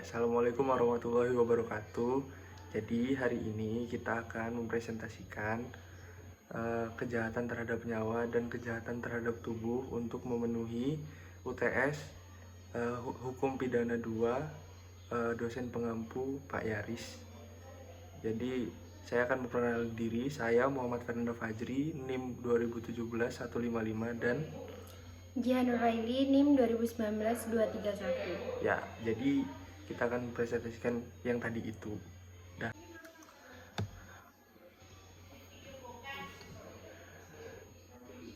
Assalamualaikum warahmatullahi wabarakatuh. Jadi hari ini kita akan mempresentasikan kejahatan terhadap nyawa dan kejahatan terhadap tubuh untuk memenuhi UTS Hukum Pidana 2 dosen pengampu Pak Yaris. Jadi saya akan memperkenalkan diri. Saya Muhammad Fernando Fajri, NIM 2017-155 dan Jihan Nuraili, NIM 2019-231. ya, jadi kita akan mempresentasikan yang tadi itu.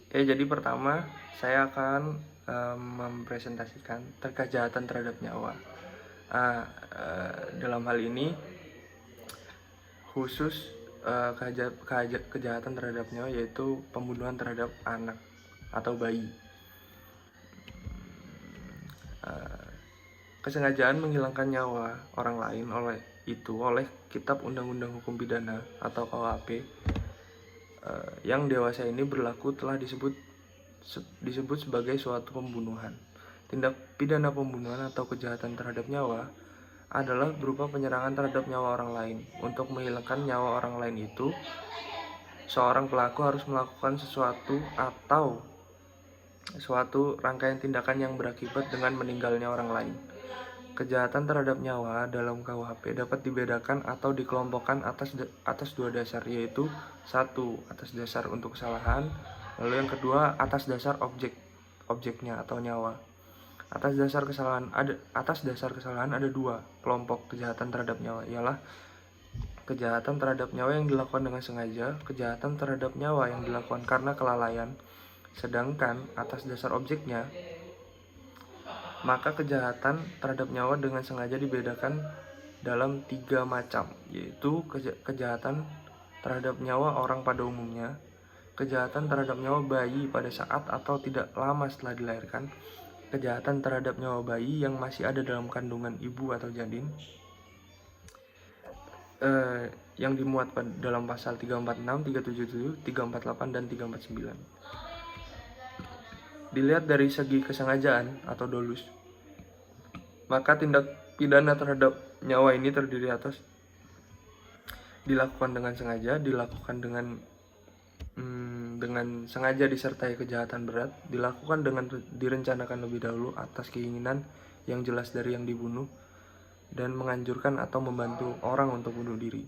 Jadi pertama saya akan mempresentasikan kejahatan terhadap nyawa. Dalam hal ini khusus kejahatan terhadap nyawa yaitu pembunuhan terhadap anak atau bayi. Kesengajaan menghilangkan nyawa orang lain oleh Kitab Undang-Undang Hukum Pidana atau KUHP yang dewasa ini berlaku telah disebut sebagai suatu pembunuhan. Tindak pidana pembunuhan atau kejahatan terhadap nyawa adalah berupa penyerangan terhadap nyawa orang lain. Untuk menghilangkan nyawa orang lain itu, seorang pelaku harus melakukan suatu rangkaian tindakan yang berakibat dengan meninggalnya orang lain. Kejahatan terhadap nyawa dalam KUHP dapat dibedakan atau dikelompokkan atas dua dasar, yaitu satu, atas dasar untuk kesalahan, lalu yang kedua atas dasar objeknya atau nyawa. Atas dasar kesalahan ada dua kelompok kejahatan terhadap nyawa, ialah kejahatan terhadap nyawa yang dilakukan dengan sengaja, kejahatan terhadap nyawa yang dilakukan karena kelalaian. Sedangkan atas dasar objeknya, maka kejahatan terhadap nyawa dengan sengaja dibedakan dalam 3 macam, yaitu kejahatan terhadap nyawa orang pada umumnya, kejahatan terhadap nyawa bayi pada saat atau tidak lama setelah dilahirkan, kejahatan terhadap nyawa bayi yang masih ada dalam kandungan ibu atau janin, yang dimuat dalam pasal 346, 377, 348, dan 349. Dilihat dari segi kesengajaan atau dolus, maka tindak pidana terhadap nyawa ini terdiri atas dilakukan dengan sengaja, dilakukan dengan sengaja disertai kejahatan berat, dilakukan dengan direncanakan lebih dahulu atas keinginan yang jelas dari yang dibunuh, dan menganjurkan atau membantu orang untuk bunuh diri.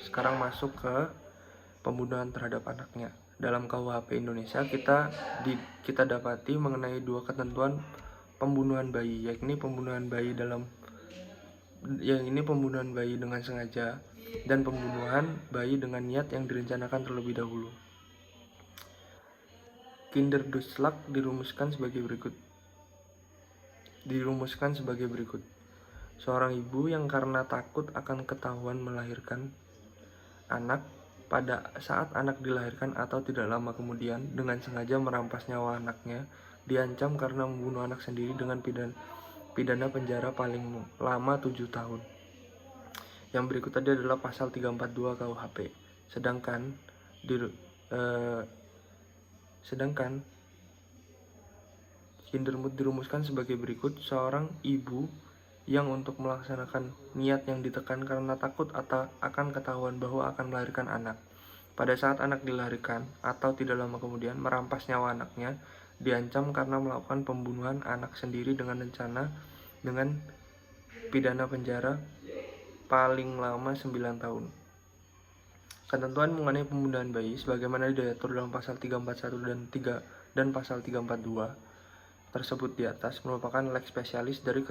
Sekarang masuk ke pembunuhan terhadap anaknya. Dalam KUHP Indonesia kita dapati mengenai dua ketentuan pembunuhan bayi, yakni pembunuhan bayi dengan sengaja dan pembunuhan bayi dengan niat yang direncanakan terlebih dahulu. Kinderschlag dirumuskan sebagai berikut. Seorang ibu yang karena takut akan ketahuan melahirkan anak pada saat anak dilahirkan atau tidak lama kemudian dengan sengaja merampas nyawa anaknya diancam karena membunuh anak sendiri dengan pidana penjara paling lama 7 tahun. Yang berikut tadi adalah pasal 342 KUHP. Sedangkan Kindermut dirumuskan sebagai berikut. Seorang ibu yang untuk melaksanakan niat yang ditekan karena takut atau akan ketahuan bahwa akan melahirkan anak, pada saat anak dilahirkan atau tidak lama kemudian merampas nyawa anaknya, diancam karena melakukan pembunuhan anak sendiri dengan rencana dengan pidana penjara paling lama 9 tahun. Ketentuan mengenai pembunuhan bayi sebagaimana diatur dalam pasal 341 dan pasal 342 tersebut di atas merupakan lex spesialis dari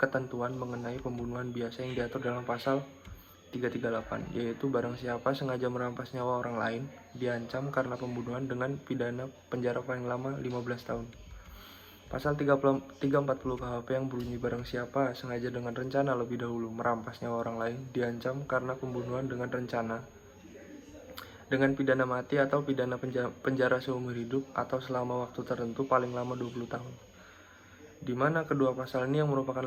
ketentuan mengenai pembunuhan biasa yang diatur dalam pasal 338, yaitu barang siapa sengaja merampas nyawa orang lain diancam karena pembunuhan dengan pidana penjara paling lama 15 tahun. Pasal 340 KUHP yang berbunyi barang siapa sengaja dengan rencana lebih dahulu merampas nyawa orang lain diancam karena pembunuhan dengan rencana dengan pidana mati atau pidana penjara seumur hidup atau selama waktu tertentu paling lama 20 tahun. Di mana kedua pasal ini yang merupakan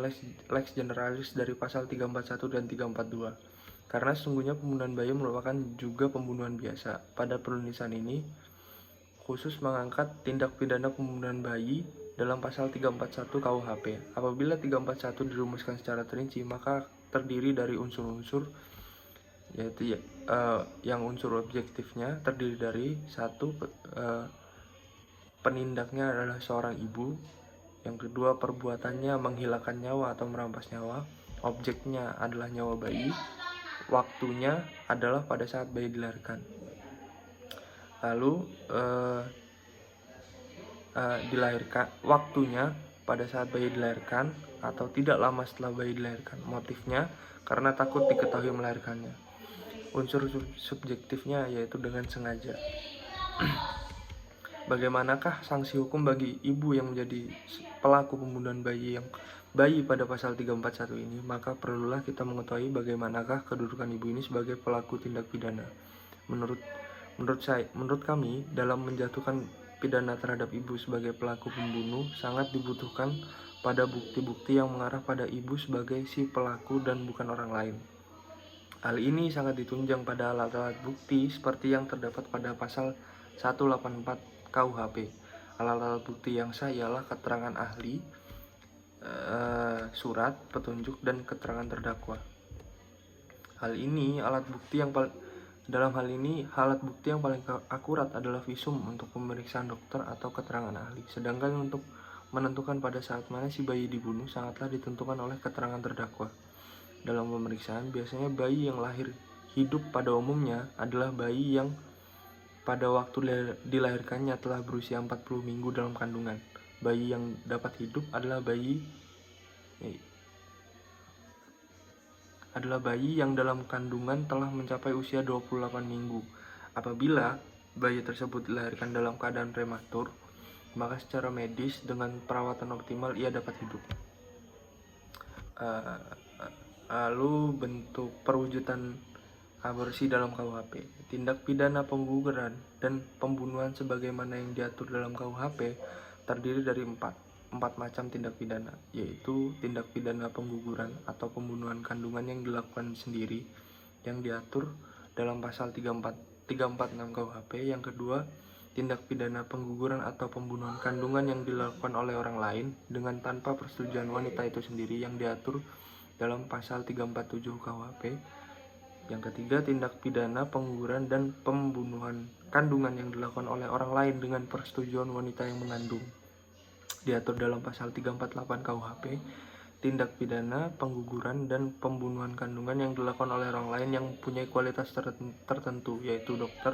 lex generalis dari pasal 341 dan 342. Karena sesungguhnya pembunuhan bayi merupakan juga pembunuhan biasa. Pada penulisan ini khusus mengangkat tindak pidana pembunuhan bayi dalam pasal 341 KUHP. Apabila 341 dirumuskan secara terinci, maka terdiri dari unsur-unsur, yaitu yang unsur objektifnya terdiri dari satu, penindaknya adalah seorang ibu. Yang kedua, perbuatannya menghilangkan nyawa atau merampas nyawa. Objeknya adalah nyawa bayi. Waktunya adalah pada saat bayi dilahirkan. Lalu dilahirkan, waktunya pada saat bayi dilahirkan atau tidak lama setelah bayi dilahirkan. Motifnya karena takut diketahui melahirkannya. Unsur subjektifnya yaitu dengan sengaja. Bagaimanakah sanksi hukum bagi ibu yang menjadi pelaku pembunuhan bayi pada pasal 341 ini? Maka perlulah kita mengetahui bagaimanakah kedudukan ibu ini sebagai pelaku tindak pidana. Menurut kami, dalam menjatuhkan pidana terhadap ibu sebagai pelaku pembunuh sangat dibutuhkan pada bukti-bukti yang mengarah pada ibu sebagai si pelaku dan bukan orang lain. Hal ini sangat ditunjang pada alat-alat bukti seperti yang terdapat pada pasal 184 KUHP. Alat-alat bukti yang sah ialah keterangan ahli, surat, petunjuk, dan keterangan terdakwa. Dalam hal ini, alat bukti yang paling akurat adalah visum untuk pemeriksaan dokter atau keterangan ahli. Sedangkan untuk menentukan pada saat mana si bayi dibunuh sangatlah ditentukan oleh keterangan terdakwa. Dalam pemeriksaan, biasanya bayi yang lahir hidup pada umumnya adalah bayi yang pada waktu dilahirkannya telah berusia 40 minggu dalam kandungan. Bayi yang dapat hidup adalah bayi yang dalam kandungan telah mencapai usia 28 minggu. Apabila bayi tersebut dilahirkan dalam keadaan prematur, maka secara medis dengan perawatan optimal ia dapat hidup. Lalu bentuk perwujudan aborsi dalam KUHP. Tindak pidana pengguguran dan pembunuhan sebagaimana yang diatur dalam KUHP terdiri dari empat macam tindak pidana, yaitu tindak pidana pengguguran atau pembunuhan kandungan yang dilakukan sendiri yang diatur dalam pasal 346 KUHP. Yang kedua, tindak pidana pengguguran atau pembunuhan kandungan yang dilakukan oleh orang lain dengan tanpa persetujuan wanita itu sendiri yang diatur dalam pasal 347 KUHP. Yang ketiga, tindak pidana pengguguran dan pembunuhan kandungan yang dilakukan oleh orang lain dengan persetujuan wanita yang mengandung, diatur dalam pasal 348 KUHP. Tindak pidana pengguguran dan pembunuhan kandungan yang dilakukan oleh orang lain yang punya kualitas tertentu, yaitu dokter,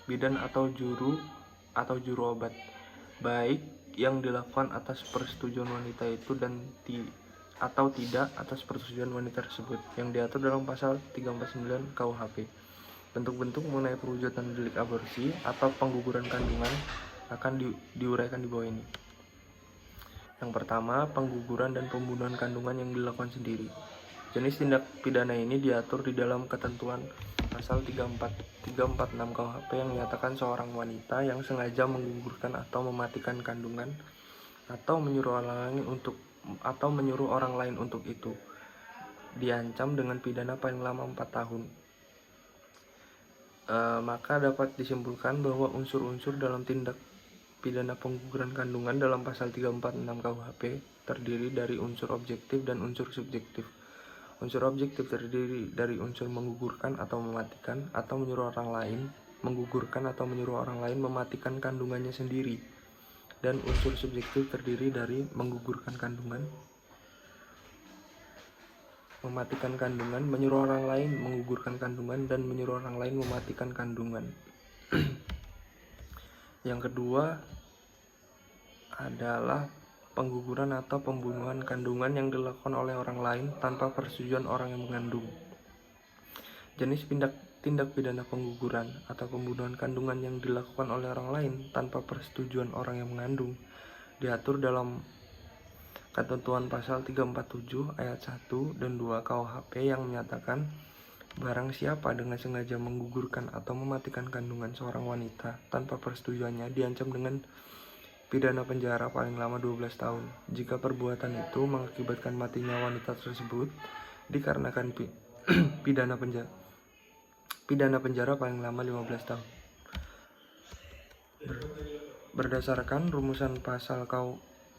bidan atau juru obat, baik yang dilakukan atas persetujuan wanita itu dan atau tidak atas persetujuan wanita tersebut, yang diatur dalam pasal 349 KUHP. Bentuk-bentuk mengenai perwujudan delik aborsi atau pengguguran kandungan akan diuraikan di bawah ini. Yang pertama, pengguguran dan pembunuhan kandungan yang dilakukan sendiri. Jenis tindak pidana ini diatur di dalam ketentuan pasal 346 KUHP yang menyatakan seorang wanita yang sengaja menggugurkan atau mematikan kandungan atau menyuruh orang lain untuk itu diancam dengan pidana paling lama 4 tahun. Maka dapat disimpulkan bahwa unsur-unsur dalam tindak pidana pengguguran kandungan dalam pasal 346 KUHP terdiri dari unsur objektif dan unsur subjektif. Unsur objektif terdiri dari unsur menggugurkan atau mematikan atau menyuruh orang lain menggugurkan atau menyuruh orang lain mematikan kandungannya sendiri. Dan unsur subjektif terdiri dari menggugurkan kandungan, mematikan kandungan, menyuruh orang lain menggugurkan kandungan, dan menyuruh orang lain mematikan kandungan. Yang kedua adalah pengguguran atau pembunuhan kandungan yang dilakukan oleh orang lain tanpa persetujuan orang yang mengandung. Jenis tindak pidana pengguguran atau pembunuhan kandungan yang dilakukan oleh orang lain tanpa persetujuan orang yang mengandung diatur dalam ketentuan pasal 347 ayat 1 dan 2 KUHP yang menyatakan barang siapa dengan sengaja menggugurkan atau mematikan kandungan seorang wanita tanpa persetujuannya diancam dengan pidana penjara paling lama 12 tahun. Jika perbuatan itu mengakibatkan matinya wanita tersebut dikarenakan pidana penjara paling lama 15 tahun. Berdasarkan rumusan pasal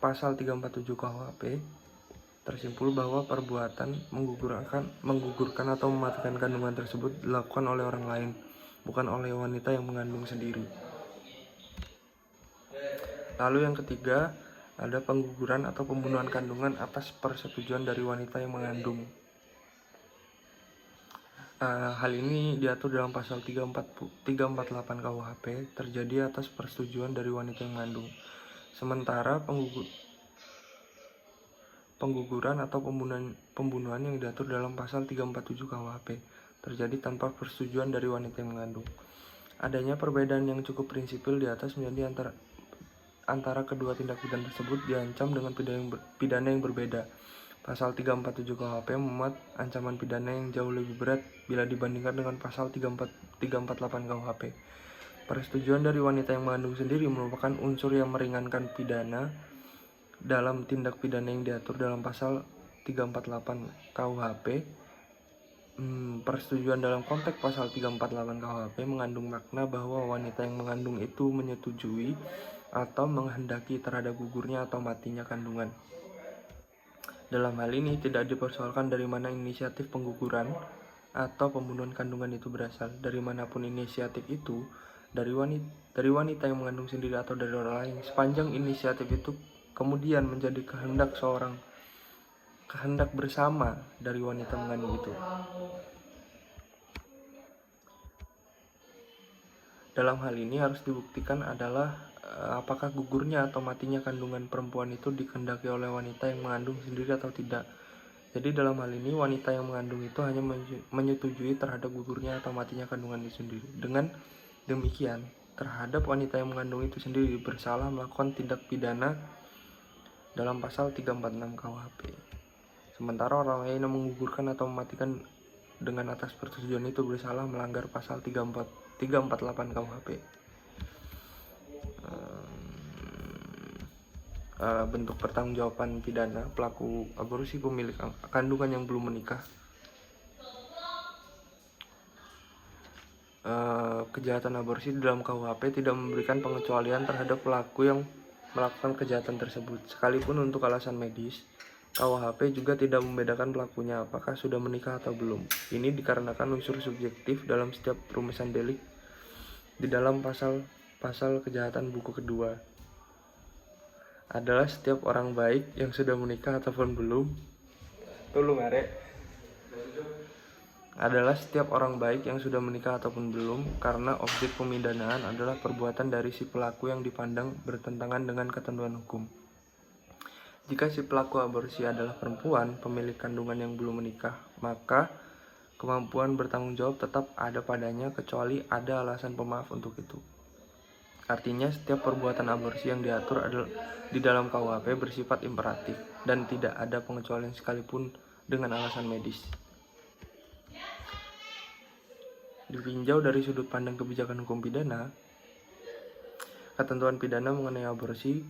pasal 347 KUHP, tersimpul bahwa perbuatan menggugurkan atau mematikan kandungan tersebut dilakukan oleh orang lain, bukan oleh wanita yang mengandung sendiri. Lalu yang ketiga, ada pengguguran atau pembunuhan kandungan atas persetujuan dari wanita yang mengandung. Hal ini diatur dalam pasal 348 KUHP, terjadi atas persetujuan dari wanita yang mengandung. Sementara pengguguran atau pembunuhan yang diatur dalam pasal 347 KUHP terjadi tanpa persetujuan dari wanita yang mengandung. Adanya perbedaan yang cukup prinsipil di atas menjadi antara kedua tindak pidana tersebut diancam dengan pidana yang berbeda. Pasal 347 KUHP memuat ancaman pidana yang jauh lebih berat bila dibandingkan dengan pasal 348 KUHP. Persetujuan dari wanita yang mengandung sendiri merupakan unsur yang meringankan pidana dalam tindak pidana yang diatur dalam pasal 348 KUHP. Persetujuan dalam konteks pasal 348 KUHP mengandung makna bahwa wanita yang mengandung itu menyetujui atau menghendaki terhadap gugurnya atau matinya kandungan. Dalam hal ini tidak dipersoalkan dari mana inisiatif pengguguran atau pembunuhan kandungan itu berasal. Dari manapun inisiatif itu, dari wanita yang mengandung sendiri atau dari orang lain, sepanjang inisiatif itu kemudian menjadi kehendak bersama dari wanita mengandung itu. Dalam hal ini harus dibuktikan adalah apakah gugurnya atau matinya kandungan perempuan itu dikehendaki oleh wanita yang mengandung sendiri atau tidak. Jadi dalam hal ini wanita yang mengandung itu hanya menyetujui terhadap gugurnya atau matinya kandungan itu sendiri. Dengan demikian, terhadap wanita yang mengandung itu sendiri bersalah melakukan tindak pidana dalam pasal 346 KUHP. Sementara orang lain yang menggugurkan atau mematikan dengan atas persetujuan itu bersalah melanggar pasal 348 KUHP. Bentuk pertanggungjawaban pidana pelaku aborsi pemilik kandungan yang belum menikah. Kejahatan aborsi di dalam KUHP tidak memberikan pengecualian terhadap pelaku yang melakukan kejahatan tersebut. Sekalipun untuk alasan medis, KUHP juga tidak membedakan pelakunya apakah sudah menikah atau belum. Ini dikarenakan unsur subjektif dalam setiap rumusan delik di dalam pasal kejahatan buku kedua adalah setiap orang baik yang sudah menikah ataupun belum. Adalah setiap orang baik yang sudah menikah ataupun belum, karena objek pemidanaan adalah perbuatan dari si pelaku yang dipandang bertentangan dengan ketentuan hukum. Jika si pelaku aborsi adalah perempuan pemilik kandungan yang belum menikah, maka kemampuan bertanggung jawab tetap ada padanya kecuali ada alasan pemaaf untuk itu. Artinya setiap perbuatan aborsi yang diatur di dalam KUHP bersifat imperatif dan tidak ada pengecualian sekalipun dengan alasan medis. Ditinjau dari sudut pandang kebijakan hukum pidana, ketentuan pidana mengenai aborsi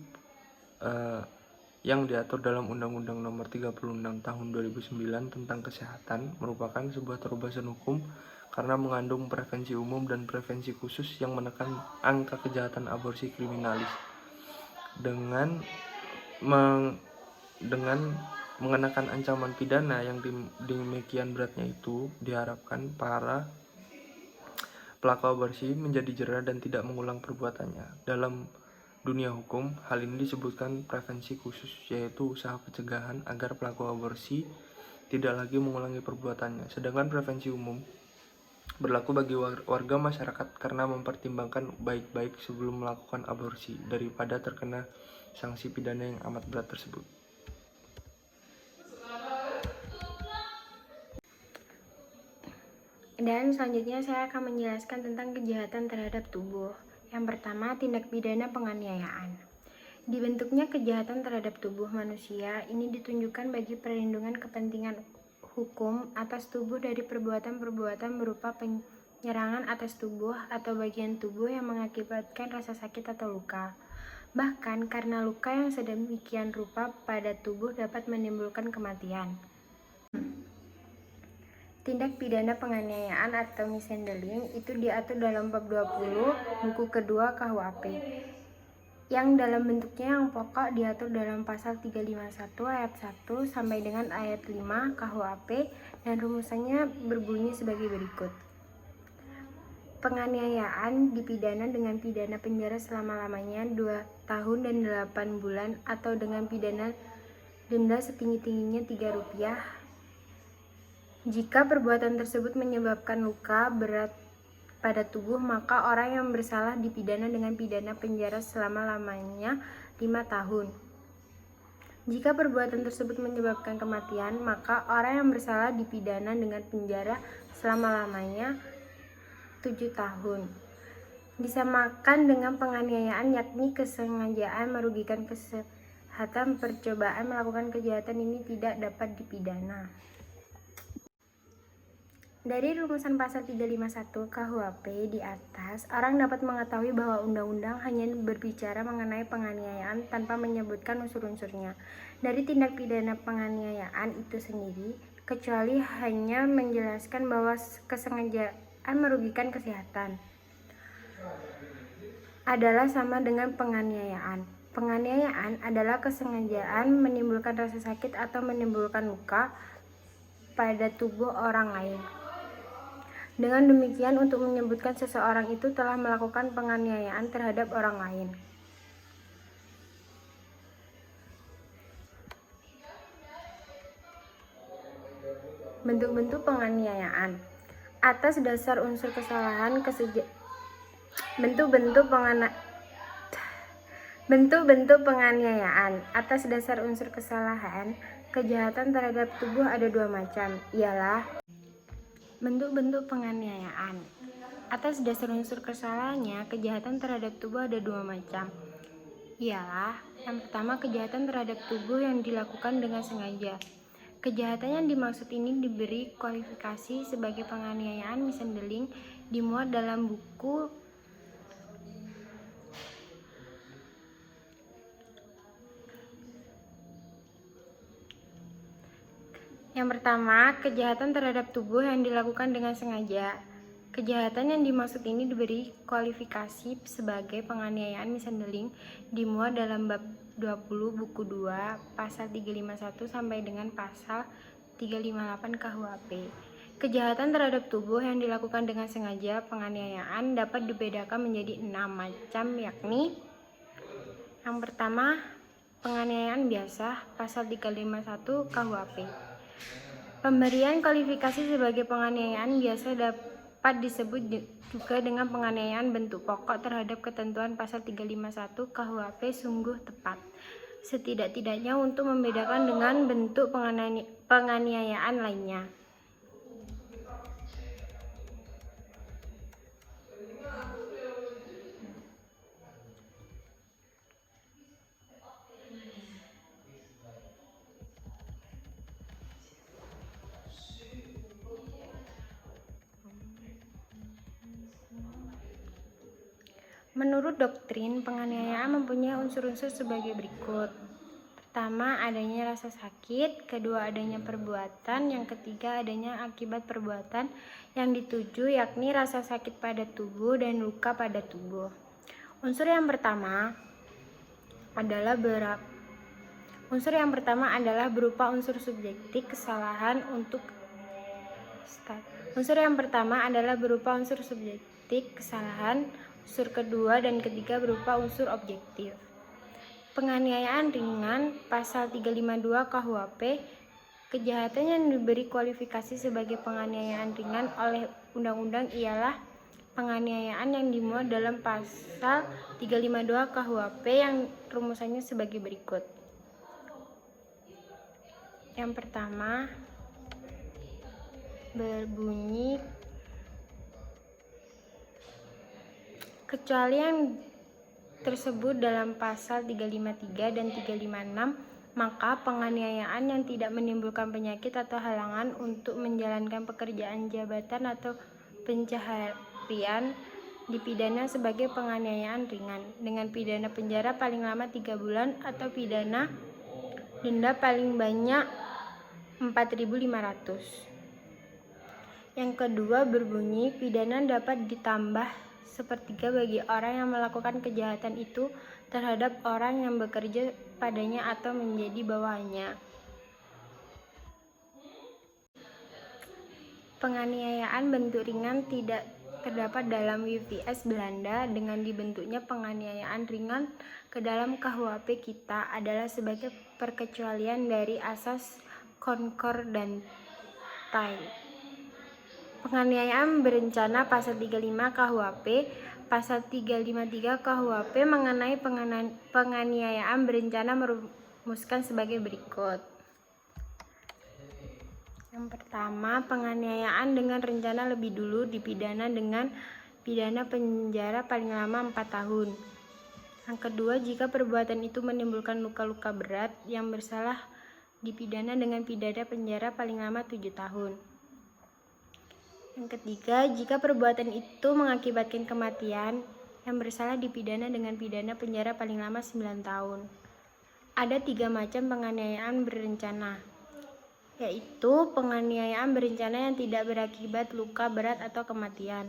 yang diatur dalam Undang-Undang Nomor 36 Tahun 2009 tentang Kesehatan merupakan sebuah terobosan hukum karena mengandung prevensi umum dan prevensi khusus yang menekan angka kejahatan aborsi kriminalis. Dengan mengenakan ancaman pidana yang demikian beratnya itu, diharapkan para pelaku aborsi menjadi jera dan tidak mengulang perbuatannya. Dalam dunia hukum, hal ini disebutkan prevensi khusus, yaitu usaha pencegahan agar pelaku aborsi tidak lagi mengulangi perbuatannya. Sedangkan prevensi umum berlaku bagi warga masyarakat karena mempertimbangkan baik-baik sebelum melakukan aborsi daripada terkena sanksi pidana yang amat berat tersebut. Dan selanjutnya saya akan menjelaskan tentang kejahatan terhadap tubuh. Yang pertama, tindak pidana penganiayaan. Dibentuknya kejahatan terhadap tubuh manusia ini ditunjukkan bagi perlindungan kepentingan hukum atas tubuh dari perbuatan-perbuatan berupa penyerangan atas tubuh atau bagian tubuh yang mengakibatkan rasa sakit atau luka. Bahkan karena luka yang sedemikian rupa pada tubuh dapat menimbulkan kematian. Tindak pidana penganiayaan atau mishandling itu diatur dalam bab 20 buku kedua KUHP yang dalam bentuknya yang pokok diatur dalam pasal 351 ayat 1 sampai dengan ayat 5 KUHP dan rumusannya berbunyi sebagai berikut. Penganiayaan dipidana dengan pidana penjara selama-lamanya 2 tahun dan 8 bulan atau dengan pidana denda setinggi-tingginya Rp3. Jika perbuatan tersebut menyebabkan luka berat pada tubuh, maka orang yang bersalah dipidana dengan pidana penjara selama-lamanya 5 tahun. Jika perbuatan tersebut menyebabkan kematian, maka orang yang bersalah dipidana dengan penjara selama-lamanya 7 tahun. Disamakan dengan penganiayaan, yakni kesengajaan merugikan kesehatan. Percobaan melakukan kejahatan ini tidak dapat dipidana. Dari rumusan pasal 351 KUHP di atas, orang dapat mengetahui bahwa undang-undang hanya berbicara mengenai penganiayaan tanpa menyebutkan unsur-unsurnya dari tindak pidana penganiayaan itu sendiri, kecuali hanya menjelaskan bahwa kesengajaan merugikan kesehatan adalah sama dengan penganiayaan. Penganiayaan adalah kesengajaan menimbulkan rasa sakit atau menimbulkan luka pada tubuh orang lain. Dengan demikian, untuk menyebutkan seseorang itu telah melakukan penganiayaan terhadap orang lain. Bentuk-bentuk penganiayaan atas dasar unsur kesalahan Bentuk-bentuk penganiayaan atas dasar unsur kesalahan kejahatan terhadap tubuh ada 2 macam, ialah bentuk-bentuk penganiayaan atas dasar unsur kesalahannya kejahatan terhadap tubuh ada 2 macam, ialah yang pertama, kejahatan terhadap tubuh yang dilakukan dengan sengaja. Kejahatan yang dimaksud ini diberi kualifikasi sebagai penganiayaan mishandling, dimuat dalam buku Yang pertama, kejahatan terhadap tubuh yang dilakukan dengan sengaja. Kejahatan yang dimaksud ini diberi kualifikasi sebagai penganiayaan mishandling, dimuat dalam bab 20 buku 2 pasal 351 sampai dengan pasal 358 KUHP. Kejahatan terhadap tubuh yang dilakukan dengan sengaja penganiayaan dapat dibedakan menjadi 6 macam, yakni yang pertama, penganiayaan biasa pasal 351 KUHP. Pemberian kualifikasi sebagai penganiayaan biasa dapat disebut juga dengan penganiayaan bentuk pokok terhadap ketentuan pasal 351 KUHP sungguh tepat, setidak-tidaknya untuk membedakan dengan bentuk penganiayaan lainnya. Menurut doktrin, penganiayaan mempunyai unsur-unsur sebagai berikut. Pertama, adanya rasa sakit. Kedua, adanya perbuatan. Yang ketiga, adanya akibat perbuatan yang dituju, yakni rasa sakit pada tubuh dan luka pada tubuh. Unsur yang pertama adalah berupa unsur subjektif kesalahan untuk unsur kedua dan ketiga berupa unsur objektif. Penganiayaan ringan pasal 352 KUHP, kejahatan yang diberi kualifikasi sebagai penganiayaan ringan oleh undang-undang ialah penganiayaan yang dimuat dalam pasal 352 KUHP yang rumusannya sebagai berikut. Yang pertama berbunyi, kecuali yang tersebut dalam pasal 353 dan 356, maka penganiayaan yang tidak menimbulkan penyakit atau halangan untuk menjalankan pekerjaan jabatan atau pencaharian dipidana sebagai penganiayaan ringan dengan pidana penjara paling lama 3 bulan atau pidana denda paling banyak 4.500. Yang kedua berbunyi, pidana dapat ditambah sepertiga bagi orang yang melakukan kejahatan itu terhadap orang yang bekerja padanya atau menjadi bawahannya. Penganiayaan bentuk ringan tidak terdapat dalam WVS Belanda. Dengan dibentuknya penganiayaan ringan ke dalam KUHP kita adalah sebagai perkecualian dari asas konkordantai. Penganiayaan berencana pasal 35 KUHP, pasal 353 KUHP mengenai penganiayaan berencana merumuskan sebagai berikut. Yang pertama, penganiayaan dengan rencana lebih dulu dipidana dengan pidana penjara paling lama 4 tahun. Yang kedua, jika perbuatan itu menimbulkan luka-luka berat, yang bersalah dipidana dengan pidana penjara paling lama 7 tahun. Yang ketiga, jika perbuatan itu mengakibatkan kematian, yang bersalah dipidana dengan pidana penjara paling lama 9 tahun. Ada 3 macam penganiayaan berencana, yaitu penganiayaan berencana yang tidak berakibat luka berat atau kematian,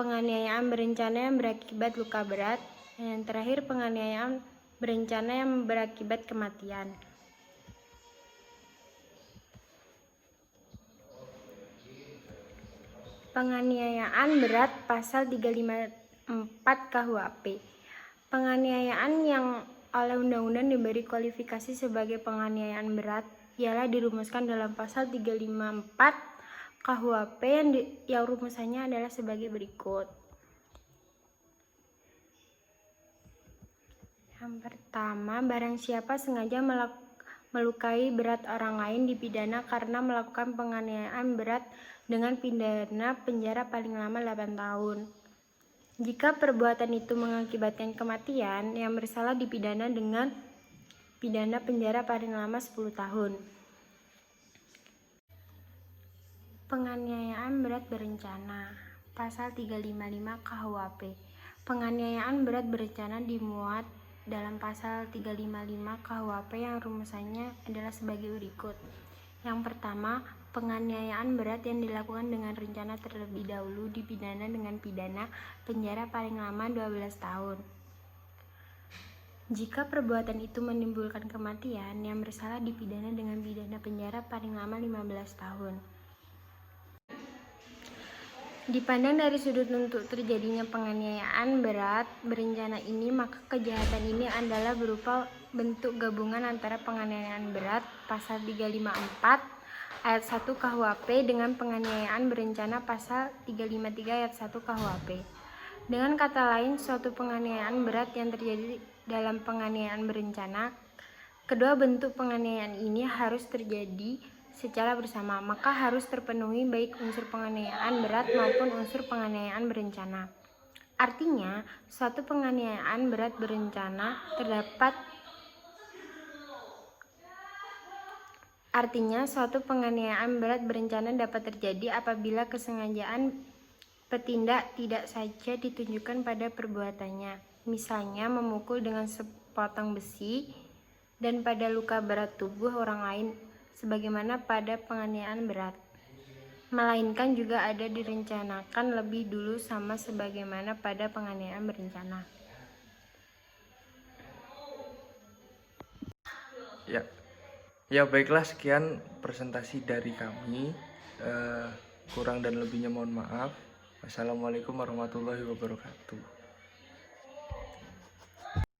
penganiayaan berencana yang berakibat luka berat, dan yang terakhir penganiayaan berencana yang berakibat kematian. Penganiayaan berat pasal 354 KUHP. Penganiayaan yang oleh undang-undang diberi kualifikasi sebagai penganiayaan berat ialah dirumuskan dalam pasal 354 KUHP yang rumusannya adalah sebagai berikut. Yang pertama, barang siapa sengaja melukai berat orang lain dipidana karena melakukan penganiayaan berat dengan pidana penjara paling lama 8 tahun. Jika perbuatan itu mengakibatkan kematian, yang bersalah dipidana dengan pidana penjara paling lama 10 tahun. Penganiayaan berat berencana. Pasal 355 KUHP. Penganiayaan berat berencana dimuat dalam pasal 355 KUHP yang rumusannya adalah sebagai berikut. Yang pertama, penganiayaan berat yang dilakukan dengan rencana terlebih dahulu dipidana dengan pidana penjara paling lama 12 tahun. Jika perbuatan itu menimbulkan kematian, yang bersalah dipidana dengan pidana penjara paling lama 15 tahun. Dipandang dari sudut untuk terjadinya penganiayaan berat berencana ini, maka kejahatan ini adalah berupa bentuk gabungan antara penganiayaan berat pasal 354 ayat 1 KUHP dengan penganiayaan berencana pasal 353 ayat 1 KUHP. Dengan kata lain, suatu penganiayaan berat yang terjadi dalam penganiayaan berencana, kedua bentuk penganiayaan ini harus terjadi secara bersama, maka harus terpenuhi baik unsur penganiayaan berat maupun unsur penganiayaan berencana. Artinya, suatu penganiayaan berat berencana dapat terjadi apabila kesengajaan petindak tidak saja ditunjukkan pada perbuatannya, misalnya memukul dengan sepotong besi, dan pada luka berat tubuh orang lain sebagaimana pada penganiayaan berat, melainkan juga ada direncanakan lebih dulu sama sebagaimana pada penganiayaan berencana. Ya baiklah, sekian presentasi dari kami. Kurang dan lebihnya mohon maaf. Wassalamualaikum warahmatullahi wabarakatuh.